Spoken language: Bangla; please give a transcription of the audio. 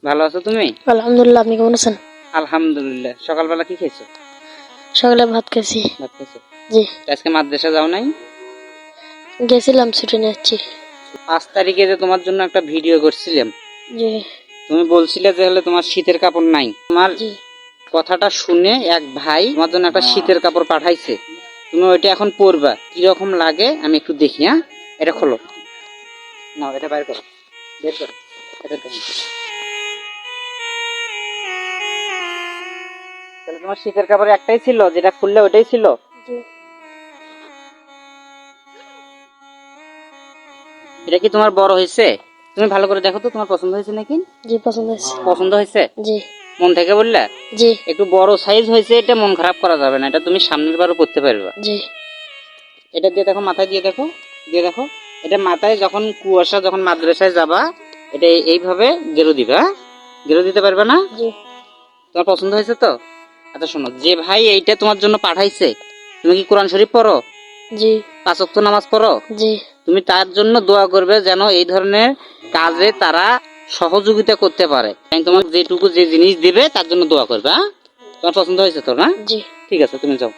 ভালো আছো তুমি? আলহামদুলিল্লাহ, আপনি কেমন আছেন? আলহামদুলিল্লাহ। সকালবেলা কি খাইছো? সকালে ভাত খেয়েছি। ভাত খাইছো? জি। আজকে মাদ্রাসা যাও নাই? গেছিলাম, ছুটি নিয়েছি। 5 তারিখে যে তোমার জন্য একটা ভিডিও করছিলাম, জি তুমি বলছিলে যে হলে তোমার শীতের কাপড় নাই। তোমার জি কথাটা শুনে এক ভাই তোমার জন্য একটা শীতের কাপড় পাঠাইছে, তুমি ওইটা এখন পরবা। কিরকম লাগে আমি একটু দেখি। হ্যাঁ, এটা খোলো, নাও এটা বাইর করো, বের করো এটা। তাহলে তোমার শীতের কাপড় একটাই ছিল, যেটা খুললে ওটাই ছিল? জি। এটা কি তোমার বড় হয়েছে? তুমি ভালো করে দেখো তো, তোমার পছন্দ হয়েছে নাকি? জি, পছন্দ হয়েছে। পছন্দ হয়েছে? জি। মন থেকে বললে? জি। একটু বড় সাইজ হয়েছে, এটা মন খারাপ করা যাবে না, এটা তুমি সামনের বারও পরতে পারবে। জি। এটা দিয়ে দেখো, মাথায় দিয়ে দেখো, দিয়ে দেখো। এটা মাথায় যখন কুয়াশা, যখন মাদ্রাসায় যাবা, এটা এইভাবে গেরো দিবা। গেরো দিতে পারবে না? জি। তোমার পছন্দ হয়েছে তো? আচ্ছা শোনো, যে ভাই এইটা তোমার জন্য পাঠাইছে, তুমি কি কোরআন শরীফ পড়ো? জি। 5 ওয়াক্ত নামাজ পড়ো? জি। তুমি তার জন্য দোয়া করবে যেন এই ধরনের কাজে তারা সহযোগিতা করতে পারে। তোমার যেটুকু যে জিনিস দিবে তার জন্য দোয়া করবে। হ্যাঁ, তোমার পছন্দ হয়েছে তো না? জি। ঠিক আছে, তুমি যাও।